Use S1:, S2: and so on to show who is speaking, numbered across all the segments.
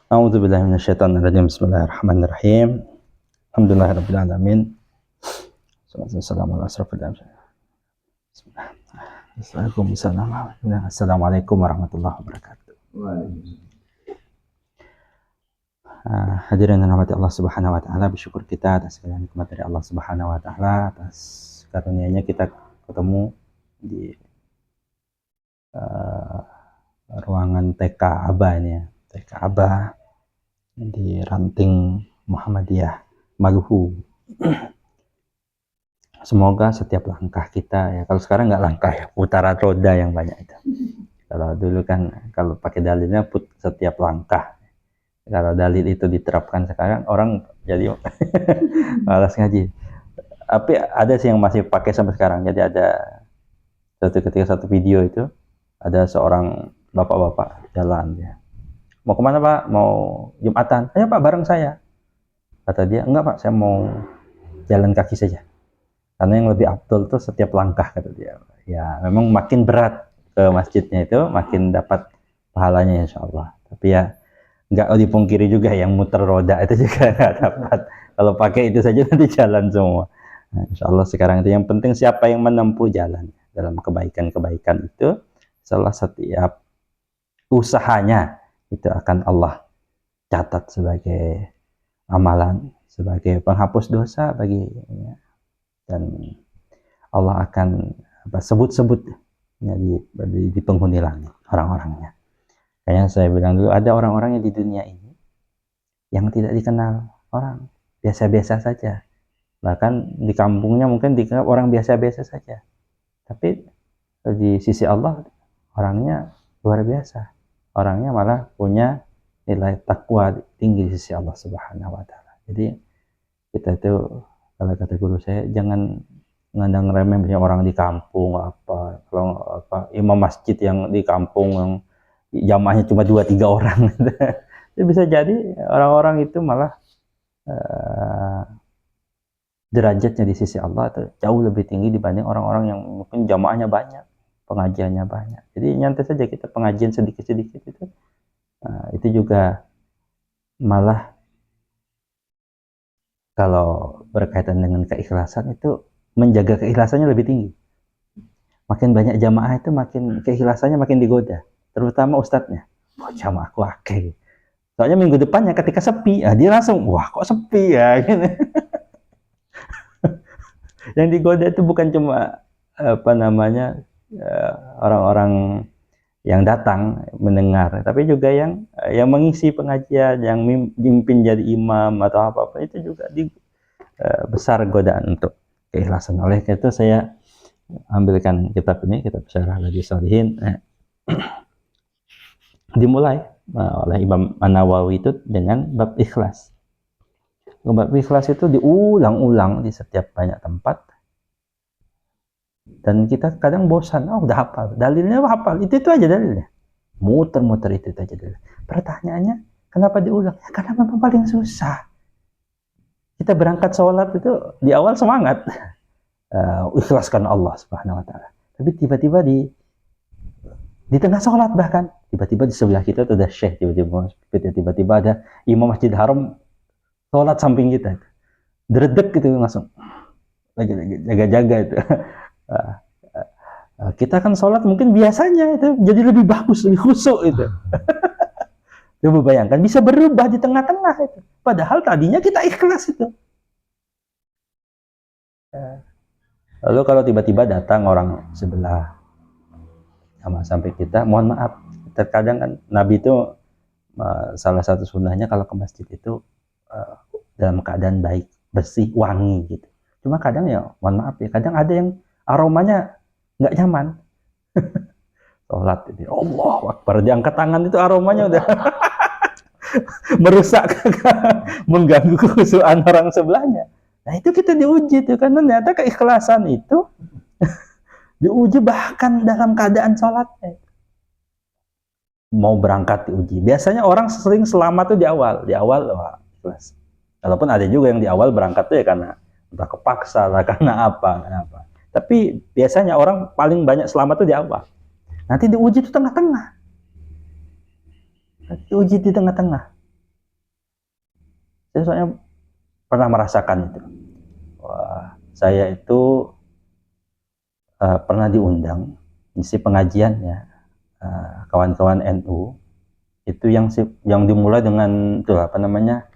S1: A'udzubillahi minasyaitonirrajim. Bismillahirrahmanirrahim. Alhamdulillahirabbil alamin. Wassalatu wassalamu ala asrofil anbiya'i. Assalamualaikum warahmatullahi wabarakatuh. Hadirin yang dirahmati Allah Subhanahu wa taala, bersyukur kita atas segala nikmat dari Allah Subhanahu wa taala, atas karunia-Nya kita ketemu di ruangan TK Aba ini ya. TK Aba di Ranting Muhammadiyah Maluhu. Semoga setiap langkah kita ya, kalau sekarang nggak langkah ya, putaran roda yang banyak itu. Kalau dulu kan kalau pakai dalilnya setiap langkah. Kalau dalil itu diterapkan sekarang orang jadi malas ngaji. Tapi ada sih yang masih pakai sampai sekarang. Jadi ada satu video itu ada seorang bapak-bapak jalan ya. Mau kemana Pak? Mau Jumatan? Ayo Pak, bareng saya. Kata dia, enggak Pak, saya mau jalan kaki saja. Karena yang lebih afdol tuh setiap langkah, kata dia. Ya memang makin berat ke masjidnya itu, makin dapat pahalanya insya Allah. Tapi ya nggak dipungkiri juga yang muter roda itu juga nggak dapat. Kalau pakai itu saja nanti jalan semua. Nah, insya Allah sekarang itu yang penting siapa yang menempuh jalan dalam kebaikan-kebaikan itu, salah setiap usahanya itu akan Allah catat sebagai amalan, sebagai penghapus dosa baginya, dan Allah akan sebut-sebut ya, di penghuni langit orang-orangnya. Kayak saya bilang dulu, ada orang-orang yang di dunia ini yang tidak dikenal orang, biasa-biasa saja, bahkan di kampungnya mungkin dikenal orang biasa-biasa saja, tapi di sisi Allah orangnya luar biasa, orangnya malah punya nilai takwa tinggi di sisi Allah Subhanahu wa taala. Jadi kita itu, kalau kata guru saya, jangan ngandang remeh punya orang di kampung apa, kalau apa imam masjid yang di kampung yang jamaahnya cuma 2-3 orang. Itu bisa jadi orang-orang itu malah derajatnya di sisi Allah itu jauh lebih tinggi dibanding orang-orang yang mungkin jamaahnya banyak, pengajiannya banyak. Jadi nyantai saja kita pengajian sedikit-sedikit itu juga malah kalau berkaitan dengan keikhlasan itu menjaga keikhlasannya lebih tinggi. Makin banyak jamaah itu makin keikhlasannya makin digoda, terutama ustadznya. Wah, jamaahku akeh. Soalnya minggu depannya ketika sepi, dia langsung, wah kok sepi ya. Gitu. Yang digoda itu bukan cuma orang-orang yang datang mendengar, tapi juga yang mengisi pengajian, yang mimpin jadi imam atau apa-apa, itu juga besar godaan untuk keikhlasan. Oleh karena itu saya ambilkan kitab ini, kitab Syarah Riyadhus Shalihin, dimulai oleh Imam An-Nawawi itu dengan bab ikhlas. Bab ikhlas itu diulang-ulang di setiap banyak tempat, dan kita kadang bosan, udah hafal dalilnya, hafal itu aja dalilnya, muter-muter itu aja dalilnya. Pertanyaannya, kenapa diulang? Ya, karena memang paling susah. Kita berangkat sholat itu di awal semangat, ikhlaskan Allah Subhanahu wa taala. Tapi tiba-tiba di tengah sholat, bahkan tiba-tiba di sebelah kita tuh ada syekh, tiba-tiba ada imam Masjid Haram sholat samping kita, deredek gitu langsung, lagi jaga-jaga itu. Kita kan sholat mungkin biasanya itu jadi lebih bagus, lebih khusyuk itu. Coba bayangkan bisa berubah di tengah-tengah itu, padahal tadinya kita ikhlas itu. Lalu kalau tiba-tiba datang orang sebelah sama sampai kita, mohon maaf, terkadang kan Nabi itu salah satu sunnahnya kalau ke masjid itu dalam keadaan baik, bersih, wangi gitu. Cuma kadang ya mohon maaf ya, kadang ada yang aromanya nggak nyaman. Sholat itu, Allahu Akbar, diangkat tangan itu aromanya udah merusak, mengganggu kekhusyuan orang sebelahnya. Nah itu kita diuji tuh, kan ternyata keikhlasan itu diuji bahkan dalam keadaan sholatnya. Mau berangkat diuji. Biasanya orang sering selamat tuh di awal wah, ikhlas. Walaupun ada juga yang di awal berangkat tuh ya karena entah kepaksa lah, karena apa. Tapi biasanya orang paling banyak selamat tuh di awal. Nanti diuji tuh tengah-tengah. Diuji di tengah-tengah. Saya soalnya pernah merasakan itu. Wah, saya itu pernah diundang isi pengajian ya, kawan-kawan NU itu yang dimulai dengan itu apa namanya,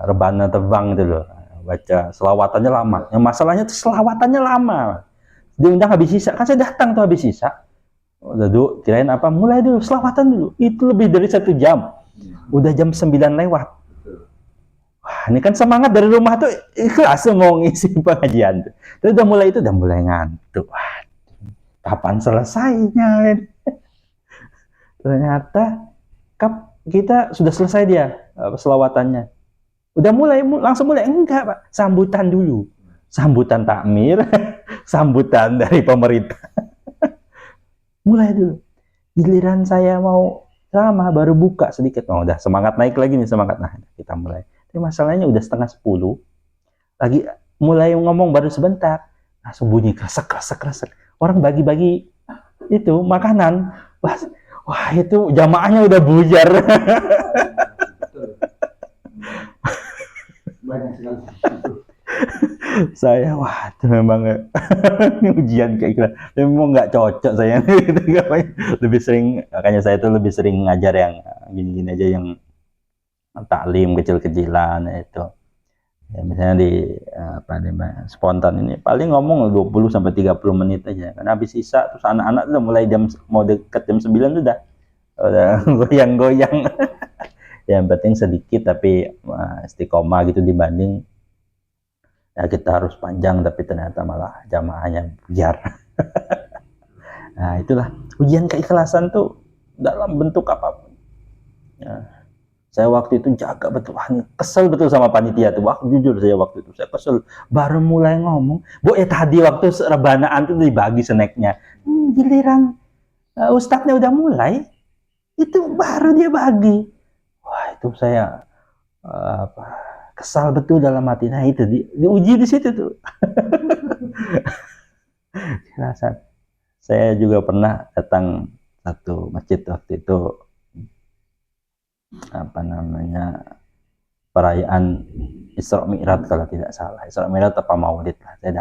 S1: rebana terbang itu loh, baca selawatannya lama. Yang masalahnya itu selawatannya lama. Diundang habis sisa, kan saya datang tuh habis sisa. Udah dulu, kirain apa, mulai dulu selawatan dulu. Itu lebih dari 1 jam. Udah jam 9 lewat. Wah, ini kan semangat dari rumah tuh ikhlas mau ngisi pengajian tuh. Terus udah mulai itu udah mulai ngantuk. Wah, kapan selesainya? Ternyata kita sudah selesai dia selawatannya. Udah mulai, langsung mulai. Enggak, Pak. Sambutan dulu. Sambutan takmir, sambutan dari pemerintah. Mulai dulu. Giliran saya mau ceramah baru buka sedikit. Oh, udah semangat naik lagi nih, semangat. Nah, kita mulai. Tapi masalahnya udah 9:30. Lagi mulai ngomong baru sebentar. Langsung bunyi kresek. Orang bagi-bagi itu makanan. Wah, itu jamaahnya udah bujar.
S2: Banyak sekali.
S1: Saya wah itu memang ujian kayak gitu. Memang nggak cocok saya. Lebih sering, makanya saya tuh lebih sering ngajar yang gini-gini aja, yang taklim kecil-kecilan itu. Ya, misalnya di apa nih, spontan ini paling ngomong 20 sampai 30 menit aja. Karena habis sisa terus anak-anak udah mulai mau deket jam 9 tuh udah goyang-goyang. Yang penting sedikit tapi istiqomah gitu, dibanding ya kita harus panjang tapi ternyata malah jamaahnya biar. Nah, itulah ujian keikhlasan tuh dalam bentuk apapun. Ya, saya waktu itu jaga betul, kesel betul sama panitia tuh. Wah, jujur saya waktu itu saya kesel. Baru mulai ngomong, Bu, tadi waktu rebanaan tuh dibagi snacknya. Giliran ustadznya udah mulai, itu baru dia bagi. Wah, itu saya kesal betul dalam hati. Nah, itu diuji di situ tuh. Saya juga pernah datang satu masjid waktu itu, apa namanya, perayaan Isra Mi'raj kalau tidak salah. Isra Mi'raj apa Maulid lah. Saya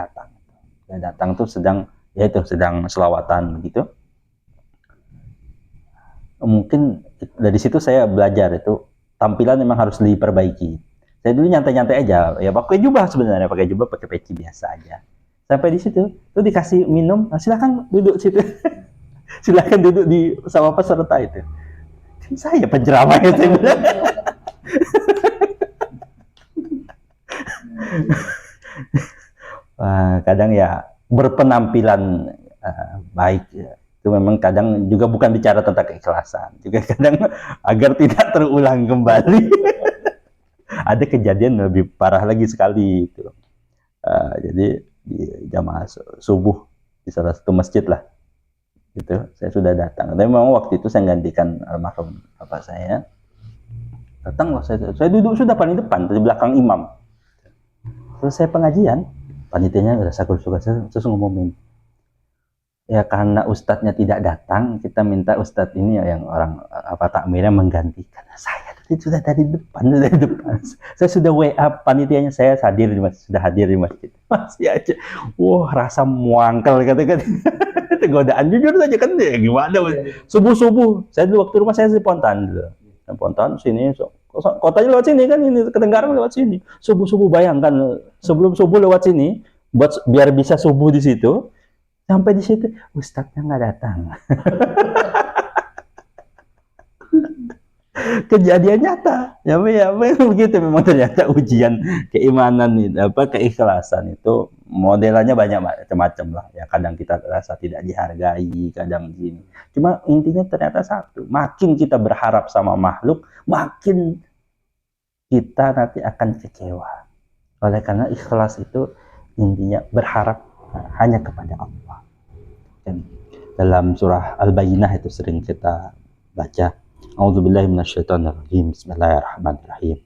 S1: datang tuh sedang selawatan begitu. Mungkin dari situ saya belajar itu tampilan memang harus diperbaiki. Saya dulu nyantai-nyantai aja, ya pakai jubah sebenarnya, pakai peci biasa aja. Sampai di situ, tuh dikasih minum, nah, silakan duduk situ. Silakan duduk sama peserta itu. Saya penceramah itu. Kadang ya berpenampilan baik ya. Itu memang kadang juga bukan bicara tentang keikhlasan, juga kadang agar tidak terulang kembali. Ada kejadian lebih parah lagi sekali itu. Jadi di jamaah subuh di salah satu masjid lah, gitu. Saya sudah datang. Tapi memang waktu itu saya gantikan almarhum bapak saya. Datang loh, saya duduk sudah paling depan di belakang imam. Selesai pengajian, panitianya udah terus ngomongin. Ya karena ustadznya tidak datang, kita minta ustadz ini ya, yang orang takmirnya menggantikan. Saya sudah dari depan. Saya sudah WA panitianya, saya sudah hadir di masjid. Masih aja, wah rasa muangkel kata-kata. Itu godaan, jujur saja kan, ya gimana? Subuh, saya dulu waktu rumah saya di Pontan dulu. Pontan sini, kotanya lewat sini kan, ini Ketenggarang lewat sini. Subuh bayangkan, sebelum subuh lewat sini, biar bisa subuh di situ. Sampai di situ, ustadznya nggak datang. Kejadian nyata. Ya begitu memang, ternyata ujian keimanan itu, keikhlasan itu modelannya banyak macam-macam lah. Ya kadang kita rasa tidak dihargai, kadang gini. Cuma intinya ternyata satu, makin kita berharap sama makhluk, makin kita nanti akan kecewa. Oleh karena ikhlas itu intinya berharap hanya kepada Allah. Dan dalam surah Al-Bayyinah itu sering kita baca, A'udzubillahi minasyaitonirrajim, Bismillahirrahmanirrahim.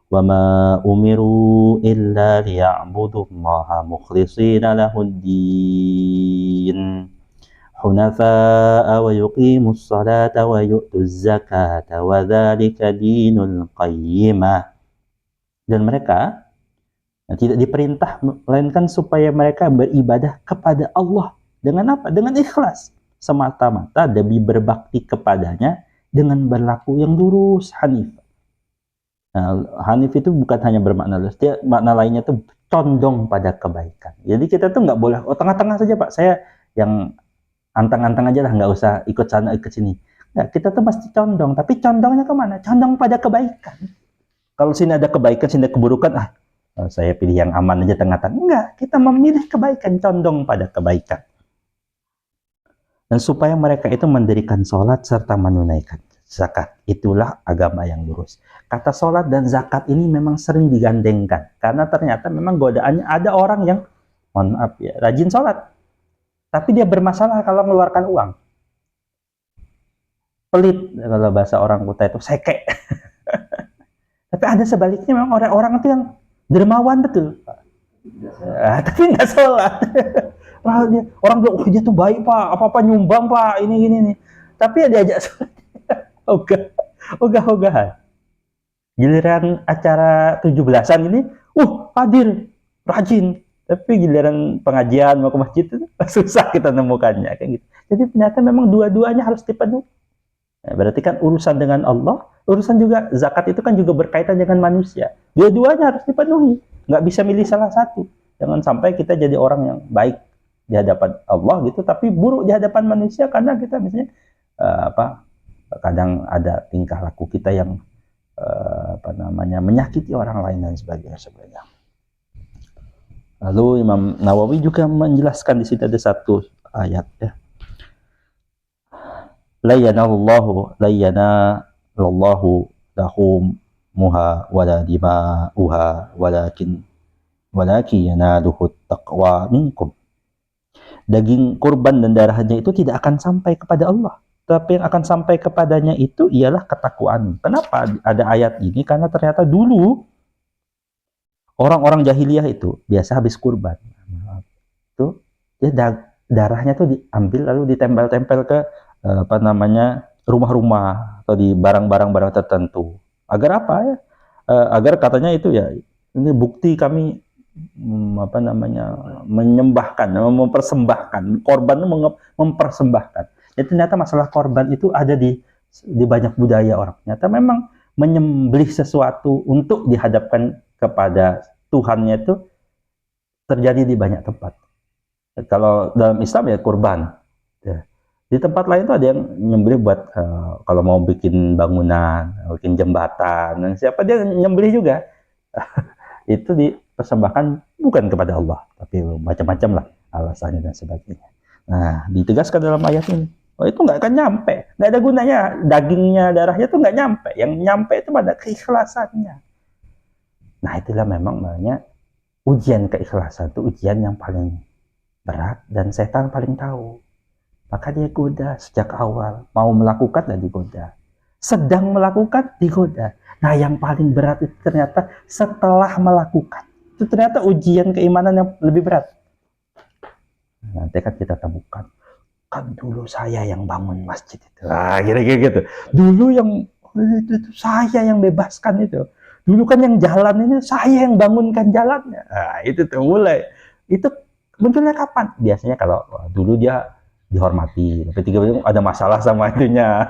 S1: Wa ma umiru illa liya'budullaha mukhlishina lahuddin hunafa'a wa yuqimus salata wa yu'tuz zakata wa dzalika dinul qayyimah. Dan mereka tidak diperintah melainkan supaya mereka beribadah kepada Allah dengan apa? Dengan ikhlas, semata-mata demi berbakti kepadanya dengan berlaku yang lurus, hanif. Nah, hanif itu bukan hanya bermakna lurus, dia makna lainnya tuh condong pada kebaikan. Jadi kita tuh nggak boleh, oh tengah-tengah saja Pak, saya yang antang-antang aja lah, nggak usah ikut sana ikut sini. Nah, kita tuh mesti condong, tapi condongnya kemana? Condong pada kebaikan. Kalau sini ada kebaikan, sini ada keburukan, saya pilih yang aman aja tengah-tengah. Enggak, kita memilih kebaikan, condong pada kebaikan. Dan supaya mereka itu mendirikan sholat serta menunaikan zakat. Itulah agama yang lurus. Kata sholat dan zakat ini memang sering digandengkan. Karena ternyata memang godaannya ada orang yang, mohon maaf ya, rajin sholat. Tapi dia bermasalah kalau mengeluarkan uang. Pelit, kalau bahasa orang Kuta itu seke. Tapi ada sebaliknya, memang orang-orang itu yang dermawan betul. Tapi nggak sholat. Orang bilang, oh dia tuh baik Pak, apa-apa nyumbang Pak, ini nih. Tapi ya diajak sholat. Ogah-ogahan. Giliran acara 17-an ini, hadir, rajin. Tapi giliran pengajian mau ke masjid itu susah kita nemukannya kayak gitu. Jadi ternyata memang dua-duanya harus dipenuhi. Nah, berarti kan urusan dengan Allah, urusan juga zakat itu kan juga berkaitan dengan manusia. Dua-duanya harus dipenuhi. Nggak bisa milih salah satu. Jangan sampai kita jadi orang yang baik di hadapan Allah gitu, tapi buruk di hadapan manusia karena kita misalnya kadang ada tingkah laku kita yang menyakiti orang lain dan sebagainya. Lalu Imam Nawawi juga menjelaskan di sini ada satu ayat ya. La yanallahu lahumuha wala dima'uha walakin yanaluhu taqwa minkum. Daging kurban dan darahnya itu tidak akan sampai kepada Allah, tapi yang akan sampai kepadanya itu ialah ketakwaan. Kenapa ada ayat ini? Karena ternyata dulu orang-orang jahiliyah itu biasa habis kurban. Itu dia darahnya tuh diambil lalu ditempel-tempel ke rumah-rumah atau di barang-barang tertentu. Agar apa ya? Agar katanya itu ya, ini bukti kami menyembahkan, mempersembahkan korban, mempersembahkan. Jadi ternyata masalah korban itu ada di banyak budaya orang. Ternyata memang menyembelih sesuatu untuk dihadapkan kepada Tuhannya itu terjadi di banyak tempat. Kalau dalam Islam ya kurban. Ya. Di tempat lain tuh ada yang nyembelih buat kalau mau bikin bangunan, bikin jembatan, dan siapa dia nyembelih juga. Itu dipersembahkan bukan kepada Allah, tapi macam-macam lah alasannya dan sebagainya. Nah, ditegaskan dalam ayat ini. Oh, itu nggak akan nyampe, nggak ada gunanya, dagingnya, darahnya tuh nggak nyampe. Yang nyampe itu pada keikhlasannya. Nah, itulah memang namanya ujian keikhlasan, itu ujian yang paling berat dan setan paling tahu. Maka dia goda sejak awal, mau melakukan dan digoda. Sedang melakukan, digoda. Nah, yang paling berat itu ternyata setelah melakukan. Itu ternyata ujian keimanan yang lebih berat. Nanti kan kita temukan, kan dulu saya yang bangun masjid itu. Kira-kira gitu. Dulu yang itu saya yang bebaskan itu. Dulu kan yang jalan ini saya yang bangunkan jalannya. Nah, itu tuh mulai. Itu munculnya kapan? Biasanya kalau dulu dia dihormati, tapi tiga ada masalah sama itunya.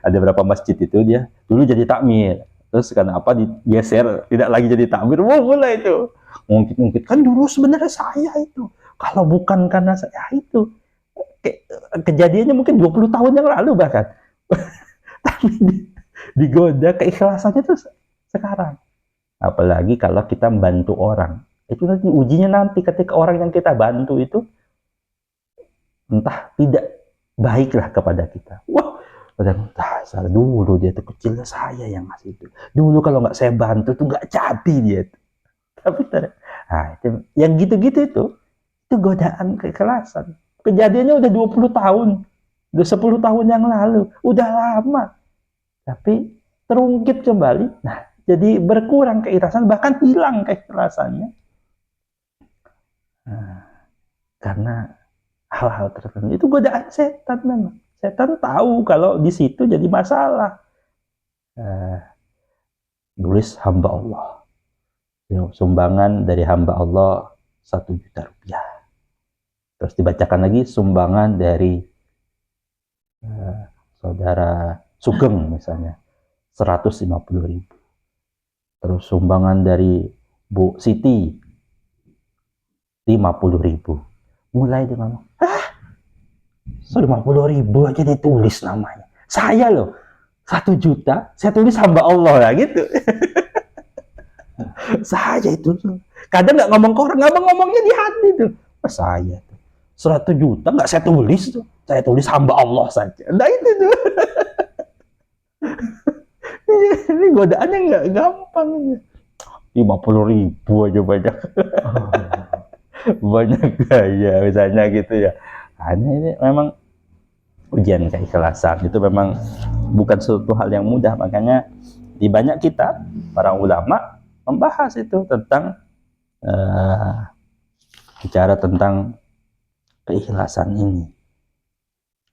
S1: Ada berapa masjid itu dia dulu jadi takmir, terus karena apa digeser tidak lagi jadi takmir, mulai itu mungkin kan dulu sebenarnya saya itu, kalau bukan karena saya itu kejadiannya mungkin 20 tahun yang lalu bahkan. Tapi digoda keikhlasannya tuh sekarang. Apalagi kalau kita membantu orang, itu nanti ujinya nanti ketika orang yang kita bantu itu entah tidak baiklah kepada kita. Dulu dia tuh kecilnya saya yang ngasih itu. Dulu kalau nggak saya bantu tuh nggak jadi dia. Tapi itu, yang gitu-gitu itu godaan keikhlasan. Kejadiannya udah 20 tahun, udah 10 tahun yang lalu, udah lama. Tapi terungkit kembali. Nah, jadi berkurang keikhlasan, bahkan hilang keikhlasannya. Nah, karena hal-hal tertentu itu godaan setan memang. Setan tahu kalau di situ jadi masalah. Nulis hamba Allah sumbangan dari hamba Allah 1 juta rupiah. Terus dibacakan lagi sumbangan dari saudara Sugeng misalnya 150.000. Terus sumbangan dari Bu Siti 50.000. Mulai dengan 50.000 aja ditulis namanya. Saya loh 1 juta, saya tulis hamba Allah lah gitu. Saya itu kadang nggak ngomong ke orang, ngomongnya di hati tuh. Saya tuh 100 juta nggak saya tulis tuh, saya tulis hamba Allah saja. Nah itu tuh. Ini godaannya nggak gampang. 50.000 aja banyak. Banyak gaya misalnya gitu ya. Hanya ini memang ujian keikhlasan itu memang bukan suatu hal yang mudah, makanya di banyak kita para ulama membahas itu tentang bicara tentang keikhlasan ini.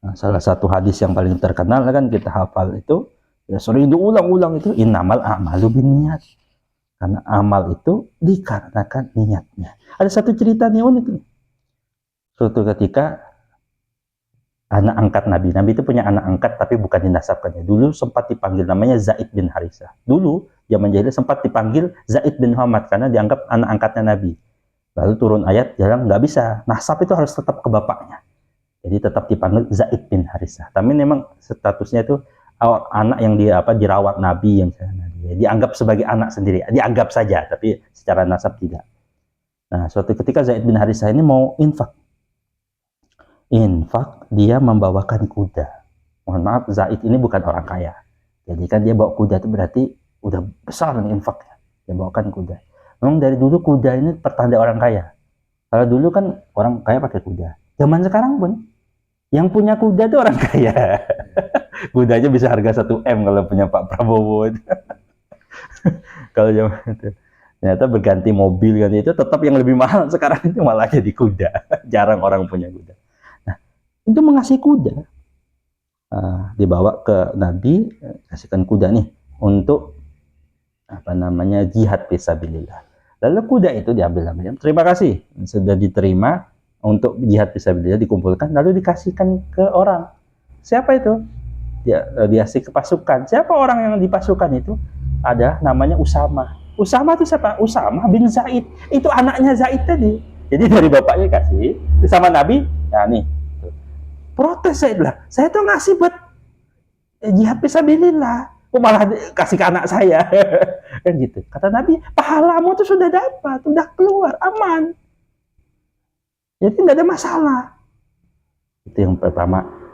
S1: Nah, salah satu hadis yang paling terkenal kan kita hafal itu ya sering diulang-ulang itu innamal a'malu binniyat. Karena amal itu dikarenakan niatnya. Ada satu cerita nih unik nih. Suatu ketika anak angkat Nabi. Nabi itu punya anak angkat tapi bukan dinasabkannya. Dulu sempat dipanggil namanya Zaid bin Harisah. Dulu zaman jahiliyah sempat dipanggil Zaid bin Muhammad karena dianggap anak angkatnya Nabi. Lalu turun ayat jarang nggak bisa. Nasab itu harus tetap ke bapaknya. Jadi tetap dipanggil Zaid bin Harisah. Tapi memang statusnya itu anak yang dirawat Nabi yang dianggap sebagai anak sendiri. Dianggap saja, tapi secara nasab tidak. Nah, suatu ketika Zaid bin Harisah ini mau infak, dia membawakan kuda. Mohon maaf, Zaid ini bukan orang kaya. Jadi kan dia bawa kuda itu berarti udah besar nih infaknya. Dia bawakan kuda. Memang dari dulu kuda ini pertanda orang kaya. Kalau dulu kan orang kaya pakai kuda. Zaman sekarang pun yang punya kuda itu orang kaya. Kudanya bisa harga 1 M kalau punya Pak Prabowo itu. Kalau zaman itu. Ternyata berganti mobil kan itu tetap yang lebih mahal sekarang itu malah jadi kuda. Jarang orang punya kuda. Nah, itu mengasih kuda. Dibawa ke Nabi, kasihkan kuda nih untuk jihad fisabilillah. Lalu kuda itu diambil. Terima kasih sudah diterima untuk jihad fisabilillah, dikumpulkan lalu dikasihkan ke orang. Siapa itu? Dia dikasih ke pasukan. Siapa orang yang di pasukan itu? Ada namanya Usama. Usama itu siapa? Usama bin Zaid. Itu anaknya Zaid tadi. Jadi dari bapaknya kasih sama Nabi. Nah nih, protes Zaid lah. Saya tuh ngasih buat jihad fisabilillah. Kok malah kasih ke anak saya? Kan gitu. Kata Nabi, pahalamu tuh sudah dapat, sudah keluar, aman. Jadi nggak ada masalah. Itu yang pertama.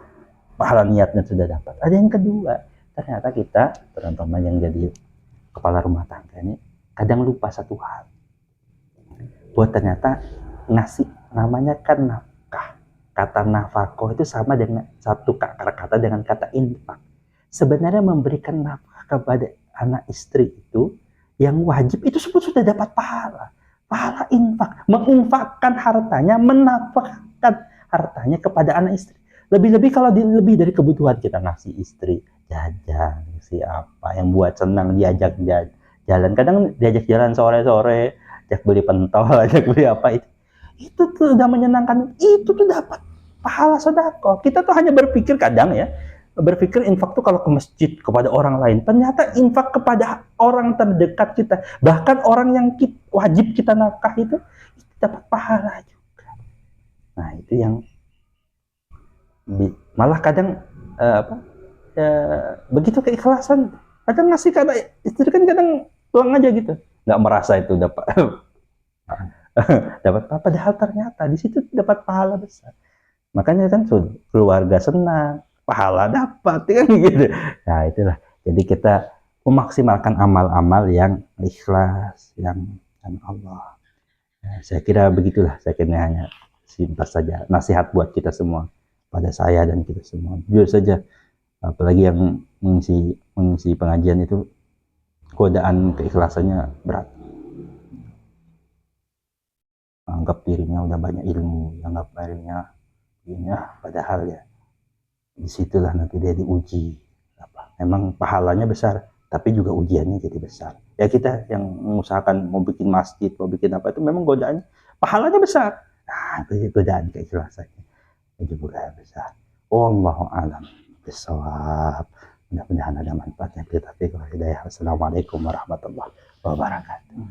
S1: Pahala niatnya sudah dapat. Ada yang kedua, ternyata kita terutama yang jadi kepala rumah tangga ini kadang lupa satu hal. Buat ternyata ngasih namanya kan nafkah. Kata nafkah itu sama dengan satu kata dengan kata infak. Sebenarnya memberikan nafkah kepada anak istri itu yang wajib itu sebut sudah dapat pahala. Pahala infak, menginfakkan hartanya, menafkahkan hartanya kepada anak istri. Lebih-lebih kalau lebih dari kebutuhan kita ngasih istri jajan, siapa yang buat senang diajak jalan. Kadang diajak jalan sore-sore, ajak beli pentol, ajak beli apa itu tuh udah menyenangkan. Itu tuh dapat pahala sedekah. Kita tuh hanya berpikir kadang ya, berpikir infak tuh kalau ke masjid kepada orang lain. Ternyata infak kepada orang terdekat kita, bahkan orang yang wajib kita nafkah itu dapat pahala juga. Nah itu yang malah kadang begitu keikhlasan kadang ngasih karena istri kan kadang tuang aja gitu, nggak merasa itu dapat dapat apa, padahal ternyata di situ dapat pahala besar. Makanya kan keluarga senang, pahala dapat kan gitu. Nah itulah, jadi kita memaksimalkan amal-amal yang ikhlas, yang Allah. Nah, saya kira begitulah, saya kira hanya simpel saja nasihat buat kita semua, pada saya dan kita semua. Jujur saja, apalagi yang mengisi pengajian itu godaan keikhlasannya berat. Anggap dirinya udah banyak ilmu, anggap dirinya padahal ya disitulah nanti dia diuji. Memang pahalanya besar, tapi juga ujiannya jadi besar. Ya kita yang mengusahakan mau bikin masjid, mau bikin apa itu memang godaannya, pahalanya besar. Nah, itu godaan keikhlasannya itu juga besar. Wallahu a'lam bishawab. Mudah-mudahan ada manfaatnya kita. Assalamualaikum warahmatullahi wabarakatuh.